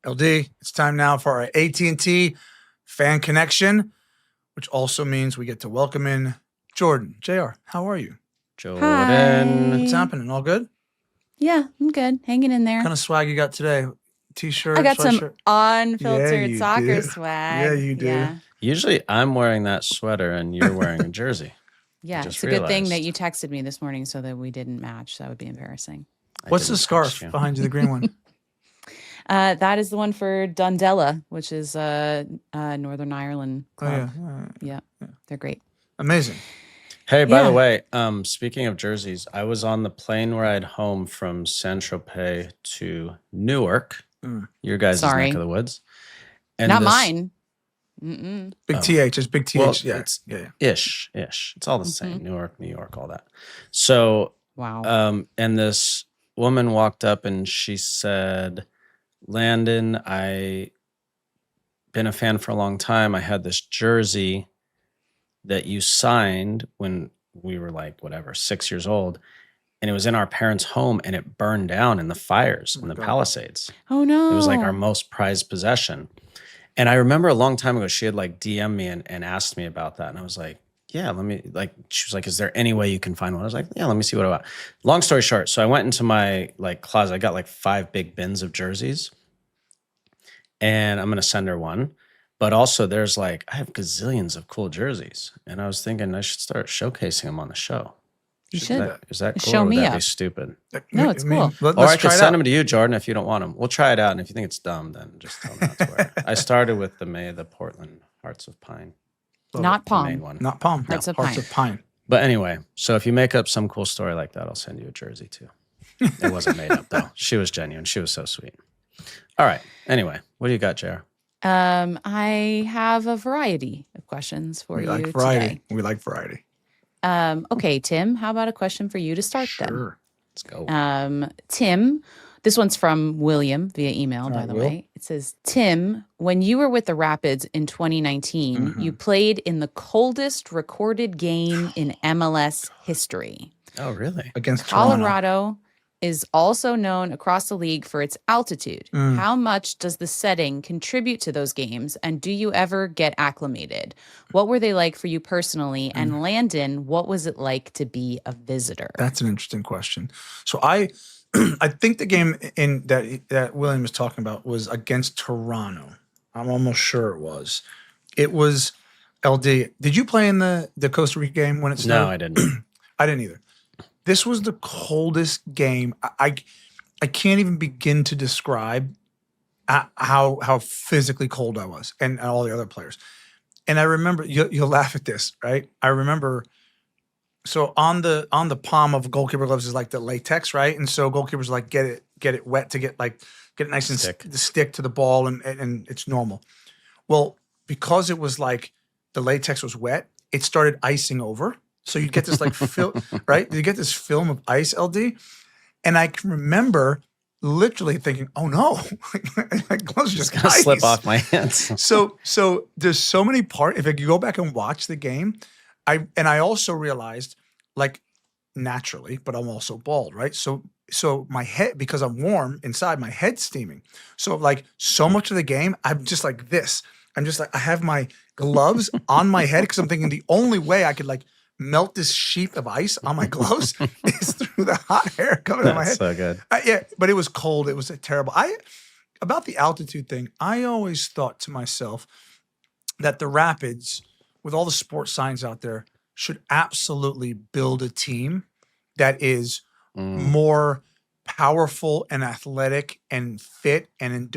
LD, it's time now for our AT&T fan connection, which also means we get to welcome in Jordan. JR, how are you? Jordan. Hi. What's happening? All good? Yeah, I'm good. Hanging in there. What kind of swag you got today? T-shirt, I got sweatshirt? some unfiltered you soccer do. swag. Yeah, you do. Yeah, Usually I'm wearing that sweater and you're wearing a jersey. yeah. just It's a good thing realized. that you texted me this morning so that we didn't match. That would be embarrassing. What's the scarf behind you, the green one? That is the one for Dundela, which is Northern Ireland club. Yeah, they're great. Amazing. Hey, by the Yeah. way, speaking of jerseys, I was on the plane ride home from Saint-Tropez to Newark, your guys' Sorry. neck of the woods. And Not this- mine. Mm-mm. Big TH. It's big TH. Well, yeah. it's yeah. ish. It's all the same. Newark, New York, all that. So, Wow. and this woman walked up and she said, Landon, I been a fan for a long time. I had this jersey that you signed when we were like, whatever, 6 years old. And it was in our parents' home and it burned down in the fires in the Palisades. Oh no. It was like our most prized possession. And I remember a long time ago, she had like DM'd me and asked me about that. And I was like, yeah, she was like, is there any way you can find one? I was like, yeah, let me see what about. Long story short. So I went into my like closet. I got like 5 big bins of jerseys and I'm going to send her one. But also there's like, I have gazillions of cool jerseys. And I was thinking I should start showcasing them on the show. You should. Is that cool? Show or would me that up. be stupid? No, it's cool. Or I could send them to you, Jordan, if you don't want them. We'll try it out. And if you think it's dumb, then just tell me not to wear it. I started with the Portland Hearts of Pine. Not The main Palm. one. Not Palm. Hearts of Hearts Pine. of Pine. But anyway, so if you make up some cool story like that, I'll send you a jersey too. It wasn't made up though. She was genuine. She was so sweet. All right. Anyway, what do you got, JR? I have a variety of questions for We you like variety. today. We like variety. Okay, Tim, how about a question for you to start Sure. Let's go. then? Tim, this one's from William via email, by the Will. way. It says, Tim, when you were with the Rapids in 2019, you played in the coldest recorded game in MLS history. Oh, really? Against Toronto. Colorado is also known across the league for its altitude. How much does the setting contribute to those games? And do you ever get acclimated? What were they like for you personally? And Landon, what was it like to be a visitor? That's an interesting question. So I think the game in that William was talking about was against Toronto. I'm almost sure it was. It was LD. Did you play in the Costa Rica game when it snowed? No, I didn't. I didn't either. This was the coldest game. I can't even begin to describe how physically cold I was and all the other players. And I remember you'll laugh at this, right? I remember. So on the palm of goalkeeper gloves is like the latex, right? And so goalkeepers like get it wet to get it nice and stick to the ball, and it's normal. Well, because it was like the latex was wet, it started icing over. So you get this like right? You get this film of ice, LD, and I can remember literally thinking, "Oh no, my gloves just Gonna slip off my hands." So there's so many parts. If you go back and watch the game, I also realized, like, naturally, but I'm also bald, right? So my head, because I'm warm inside, my head's steaming. So like so much of the game, I'm just like this. I'm just like I have my gloves on my head because I'm thinking the only way I could like melt this sheet of ice on my gloves is through the hot hair coming out of my head. So good. Yeah, but it was cold. It was terrible. About the altitude thing, I always thought to myself that the Rapids, with all the sports science out there, should absolutely build a team that is more powerful and athletic and fit and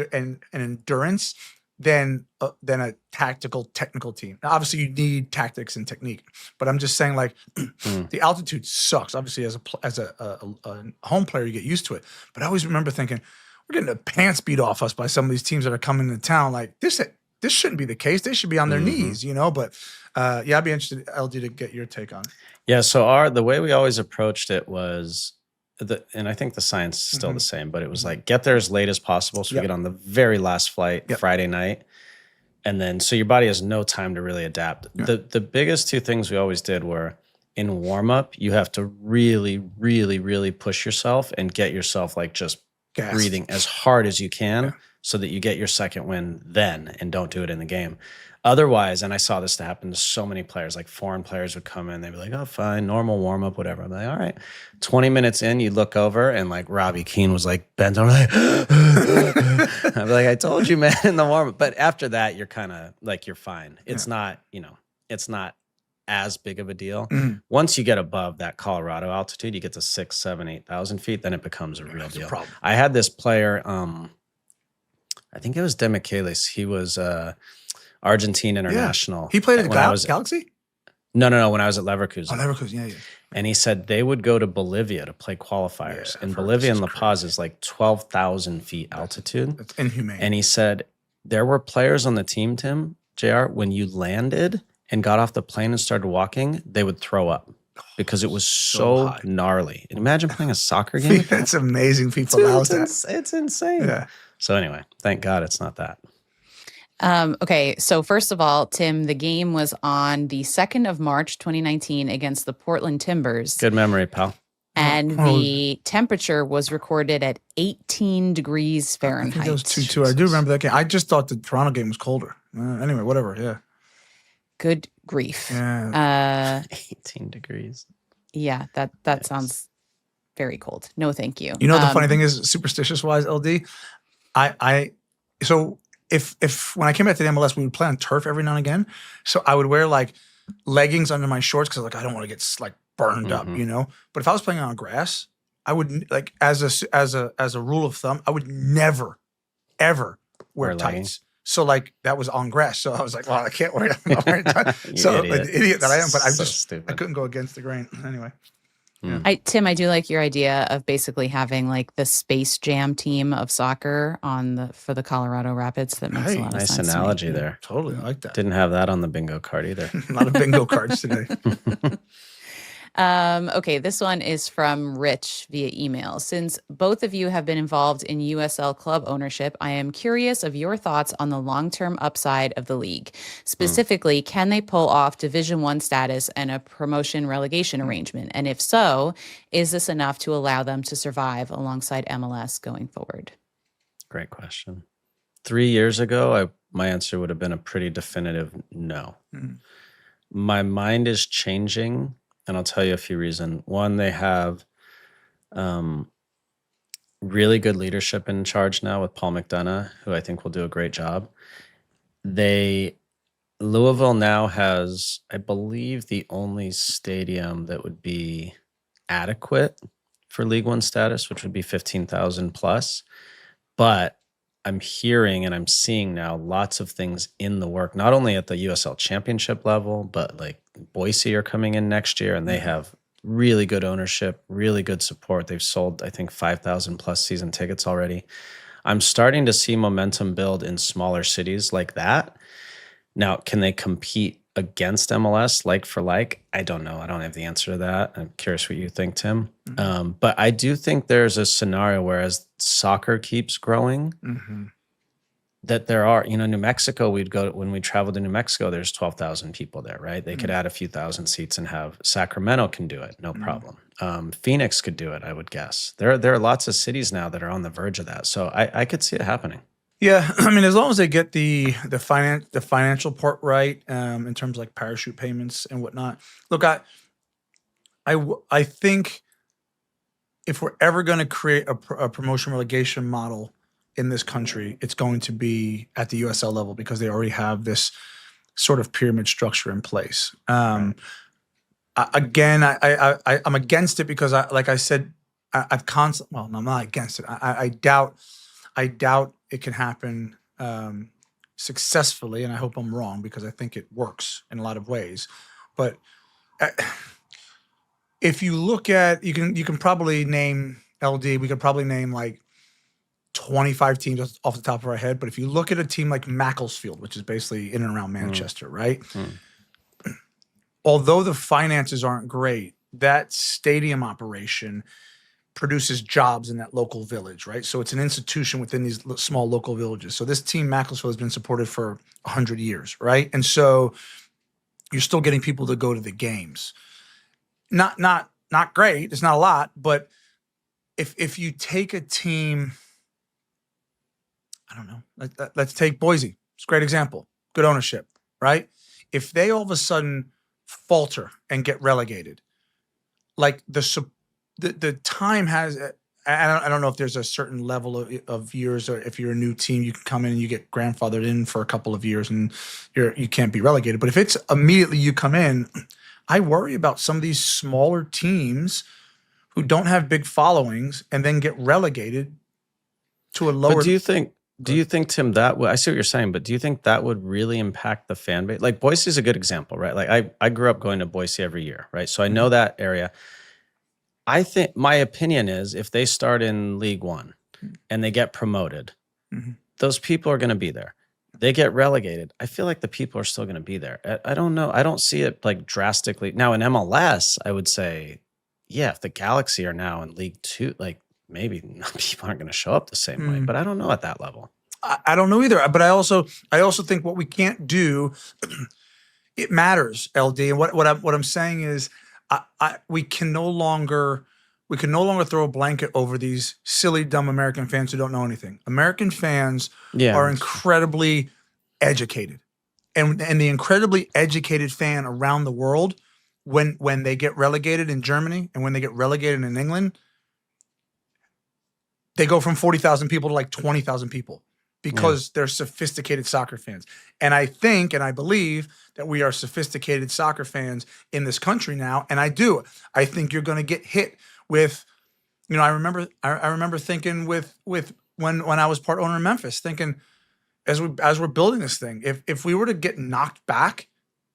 endurance than a tactical, technical team. Now, obviously, you need tactics and technique, but I'm just saying, like, the altitude sucks. Obviously, as a home player, you get used to it. But I always remember thinking, we're getting the pants beat off us by some of these teams that are coming to town. Like this shouldn't be the case. They should be on their knees, you know. But yeah, I'd be interested, LD, to get your take on it. Yeah. So the way we always approached it was, and I think the science is still the same, but it was like get there as late as possible, so we get on the very last flight Friday night, and then so your body has no time to really adapt. The biggest two things we always did were in warm up, you have to really, really, really push yourself and get yourself like just Gas. breathing as hard as you can Yeah. so that you get your second win then and don't do it in the game. Otherwise, and I saw this happen to so many players, like foreign players would come in, they'd be like, oh, fine, normal warm-up, whatever. I'm like, all right. 20 minutes in, you look over and like Robbie Keane was like bent over like, I'd be like, I told you, man, in the warm-up. But after that, you're kind of like, you're fine. It's not, it's not as big of a deal. Once you get above that Colorado altitude, you get to 6, 7, 8,000 feet, then it becomes a real deal. I had this player, I think it was Demichelis. He was Argentine international. He played at the Galaxy? No. When I was at Leverkusen. Oh, Leverkusen, yeah. And he said they would go to Bolivia to play qualifiers. And Bolivia and La Paz is like 12,000 feet altitude. That's inhumane. And he said there were players on the team, Tim, JR, when you landed and got off the plane and started walking, they would throw up because it was so gnarly. And imagine playing a soccer game. It's amazing people allow that. It's insane. Yeah. So anyway, thank God it's not that. Okay, so first of all, Tim, the game was on the 2nd of March, 2019 against the Portland Timbers. Good memory, pal. And the temperature was recorded at 18 degrees Fahrenheit. I think that was 2-2. I do remember that game. I just thought the Toronto game was colder. Anyway, whatever, yeah. Good grief. Yeah. 18 degrees. Yeah, that sounds very cold. No, thank you. You know the funny thing is, superstitious-wise, LD, so if when I came back to the MLS, we would play on turf every now and again. So I would wear like leggings under my shorts because like I don't want to get like burned up, But if I was playing on grass, I would like as a rule of thumb, I would never ever wear tights. Leggings. So like that was on grass. So I was like, well, I can't wear it. I'm not wearing tights. So like the idiot that I am, but I couldn't go against the grain anyway. Yeah. Tim, I do like your idea of basically having like the Space Jam team of soccer for the Colorado Rapids. That makes a lot of sense. Nice analogy there. Totally, I like that. Didn't have that on the bingo card either. A lot of bingo cards today. Okay, this one is from Rich via email. Since both of you have been involved in USL club ownership, I am curious of your thoughts on the long-term upside of the league. Specifically, can they pull off Division I status and a promotion relegation arrangement? And if so, is this enough to allow them to survive alongside MLS going forward? Great question. 3 years ago, my answer would have been a pretty definitive no. My mind is changing. And I'll tell you a few reasons. One, they have really good leadership in charge now with Paul McDonough, who I think will do a great job. Louisville now has, I believe, the only stadium that would be adequate for League One status, which would be 15,000 plus. But I'm hearing and I'm seeing now lots of things in the work, not only at the USL Championship level, but like Boise are coming in next year and they have really good ownership, really good support. They've sold, I think, 5,000 plus season tickets already. I'm starting to see momentum build in smaller cities like that. Now, can they compete against MLS like for like? I don't know. I don't have the answer to that. I'm curious what you think, Tim. But I do think there's a scenario where as soccer keeps growing, that there are, New Mexico, when we traveled to New Mexico, there's 12,000 people there, right? They could add a few thousand seats and Sacramento can do it, no problem. Phoenix could do it, I would guess. There are lots of cities now that are on the verge of that. So I could see it happening. Yeah, I mean, as long as they get the financial part right, in terms of like parachute payments and whatnot. Look, I think if we're ever going to create a promotion relegation model in this country, it's going to be at the USL level because they already have this sort of pyramid structure in place. I'm against it because like I said, I've constantly. Well, no, I'm not against it. I doubt it can happen successfully, and I hope I'm wrong because I think it works in a lot of ways. But if you look at, you can probably name LD. We could probably name like 25 teams off the top of our head. But if you look at a team like Macclesfield, which is basically in and around Manchester, right? Although the finances aren't great, that stadium operation produces jobs in that local village, right? So it's an institution within these small local villages. So this team, Macclesfield, has been supported for 100 years, right? And so you're still getting people to go to the games. Not great. It's not a lot, but if you take a team, I don't know, let's take Boise. It's a great example. Good ownership, right? If they all of a sudden falter and get relegated, like the time has. I don't know if there's a certain level of years, or if you're a new team, you can come in and you get grandfathered in for a couple of years and you can't be relegated. But if it's immediately you come in, I worry about some of these smaller teams who don't have big followings and then get relegated to a lower. But do you think, Tim, that I see what you're saying, but do you think that would really impact the fan base? Like Boise is a good example, right? Like I grew up going to Boise every year, right? So I know that area. I think my opinion is if they start in League One and they get promoted, those people are going to be there. They get relegated. I feel like the people are still going to be there. I don't know. I don't see it like drastically. Now in MLS, I would say, yeah, if the Galaxy are now in League Two, like maybe people aren't going to show up the same way, but I don't know at that level. I don't know either. But I also think what we can't do, it matters, LD. And what I'm saying is, we can no longer throw a blanket over these silly, dumb American fans who don't know anything. American fans are incredibly educated, and the incredibly educated fan around the world, when they get relegated in Germany and when they get relegated in England, they go from 40,000 people to like 20,000 people. Because they're sophisticated soccer fans. And I think and I believe that we are sophisticated soccer fans in this country now. And I do. I think you're going to get hit with, I remember thinking with when I was part owner in Memphis, thinking as we're building this thing, if we were to get knocked back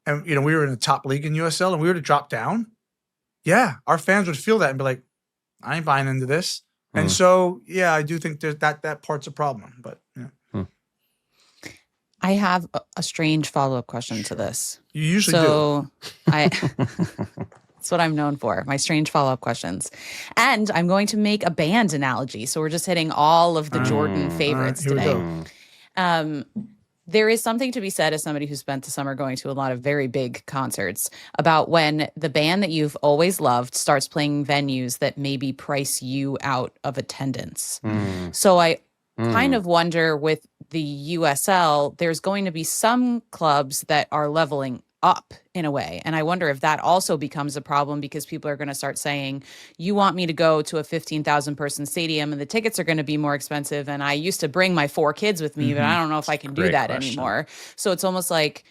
and, we were in the top league in USL and we were to drop down, our fans would feel that and be like, I ain't buying into this. And so, I do think that part's a problem, but yeah. I have a strange follow-up question to this. You usually do. That's what I'm known for, my strange follow-up questions. And I'm going to make a band analogy. So we're just hitting all of the Jordan favorites today. There is something to be said as somebody who spent the summer going to a lot of very big concerts about when the band that you've always loved starts playing venues that maybe price you out of attendance. So I kind of wonder with the USL, there's going to be some clubs that are leveling up in a way. And I wonder if that also becomes a problem because people are going to start saying, you want me to go to a 15,000 person stadium and the tickets are going to be more expensive. And I used to bring my 4 kids with me, but I don't know if I can do that anymore. So it's almost like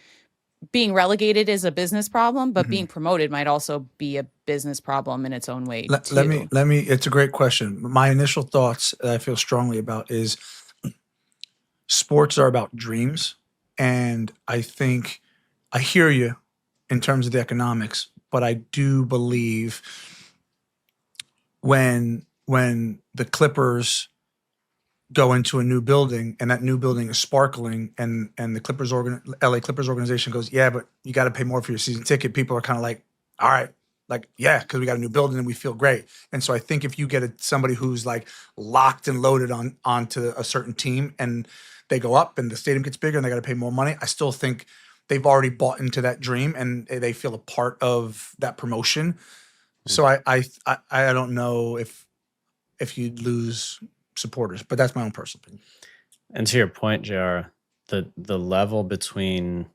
being relegated is a business problem, but being promoted might also be a business problem in its own way. Let me, it's a great question. My initial thoughts that I feel strongly about is sports are about dreams. And I think I hear you in terms of the economics, but I do believe when the Clippers go into a new building and that new building is sparkling and the LA Clippers organization goes, yeah, but you got to pay more for your season ticket. People are kind of like, all right, like, yeah, because we got a new building and we feel great. And so I think if you get somebody who's like locked and loaded onto a certain team and they go up and the stadium gets bigger and they got to pay more money, I still think they've already bought into that dream and they feel a part of that promotion. So I don't know if you'd lose supporters, but that's my own personal opinion. And to your point, JR, the level between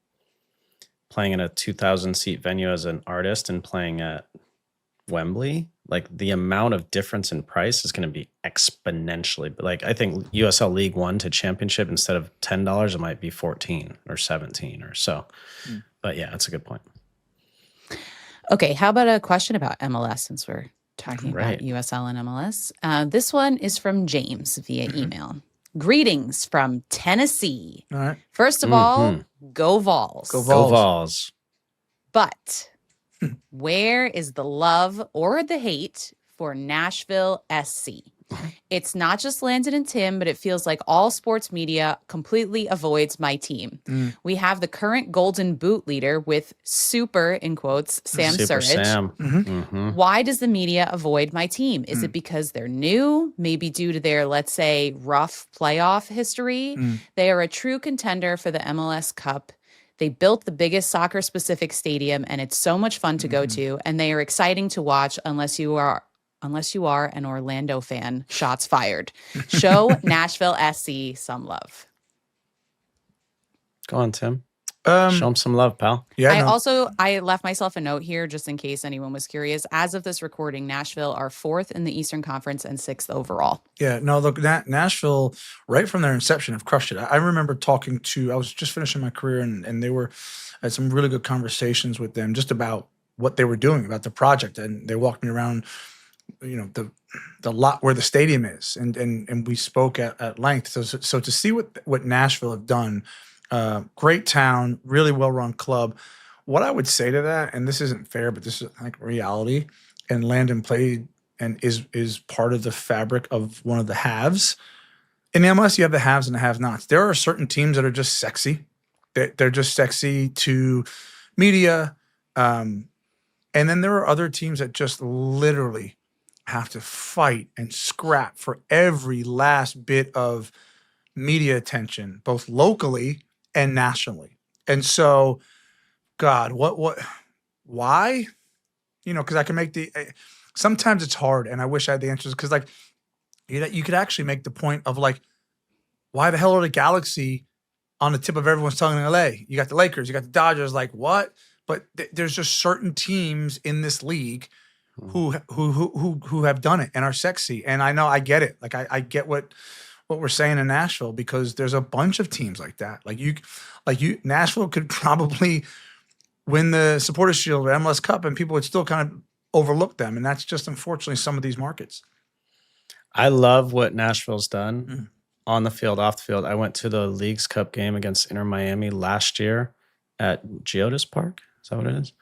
playing in a 2,000 seat venue as an artist and playing at Wembley, like the amount of difference in price is going to be exponentially. But like I think USL League One to Championship, instead of $10, it might be 14 or 17 or so. But yeah, that's a good point. Okay, how about a question about MLS since we're talking about USL and MLS? This one is from James via email. Greetings from Tennessee. All right. First of all, go Vols. Go Vols. Go Vols. But where is the love or the hate for Nashville SC? It's not just Landon and Tim, but it feels like all sports media completely avoids my team. We have the current Golden Boot leader with super, in quotes, Sam Super Surridge. Sam. Why does the media avoid my team? Is it because they're new? Maybe due to their, let's say, rough playoff history? They are a true contender for the MLS Cup. They built the biggest soccer-specific stadium, and it's so much fun to go to, and they are exciting to watch unless you are unless you are an Orlando fan, shots fired. Show Nashville SC some love. Go on, Tim. Show them some love, pal. Yeah, I left myself a note here just in case anyone was curious. As of this recording, Nashville are 4th in the Eastern Conference and 6th overall. Yeah, no, look, Nashville, right from their inception, have crushed it. I remember I was just finishing my career, and they had some really good conversations with them just about what they were doing, about the project. And they walked me around, the lot where the stadium is, and we spoke at length. So to see what Nashville have done, great town, really well-run club. What I would say to that, and this isn't fair, but this is like reality, and Landon played and is part of the fabric of one of the halves. In the MLS, you have the haves and the have-nots. There are certain teams that are just sexy. They're just sexy to media. And then there are other teams that just literally have to fight and scrap for every last bit of media attention, both locally and nationally. And so, God, why? Because I can make sometimes it's hard, and I wish I had the answers, because like, you could actually make the point of like, why the hell are the Galaxy on the tip of everyone's tongue in LA? You got the Lakers, you got the Dodgers, like what? But there's just certain teams in this league who have done it and are sexy. And I know, I get it. Like I get what we're saying in Nashville, because there's a bunch of teams like that. Nashville could probably win the Supporters Shield or MLS Cup, and people would still kind of overlook them. And that's just, unfortunately, some of these markets. I love what Nashville's done on the field, off the field. I went to the Leagues Cup game against Inter Miami last year at Geodis Park. Is that what it is?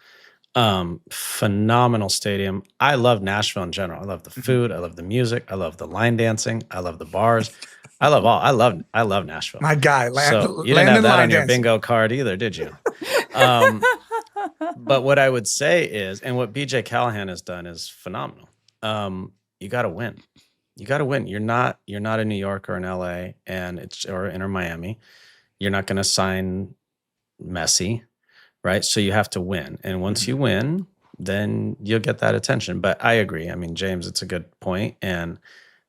Phenomenal stadium. I love Nashville in general. I love the food. I love the music. I love the line dancing. I love the bars. I love Nashville. My guy. So you didn't have that on your bingo card either, did you? But what I would say is, and what BJ Callahan has done is phenomenal. You got to win. You got to win. You're not in New York or in LA or in Miami. You're not going to sign Messi, right? So you have to win. And once you win, then you'll get that attention. But I agree. I mean, James, it's a good point. And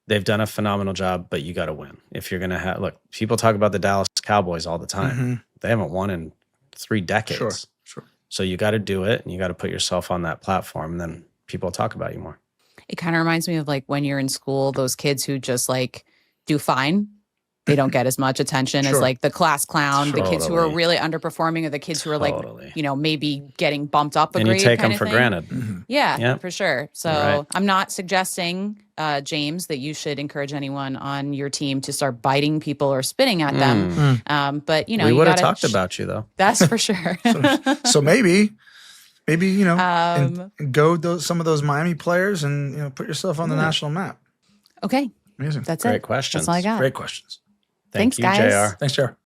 they've done a phenomenal job, but you got to win. If you're going to look, people talk about the Dallas Cowboys all the time. They haven't won in 3 decades. Sure. So you got to do it, and you got to put yourself on that platform, and then people talk about you more. It kind of reminds me of like when you're in school, those kids who just like do fine. They don't get as much attention as like the class clown, the kids who are really underperforming, or the kids who are like, maybe getting bumped up a grade. And you take them for granted. Yeah, for sure. So I'm not suggesting, James, that you should encourage anyone on your team to start biting people or spitting at them. But, we would have talked about you, though. That's for sure. So maybe, and go some of those Miami players and, put yourself on the national map. Okay. Amazing. That's Great it. questions. That's all I got. Great questions. Thanks, you, guys. JR. Thanks, JR.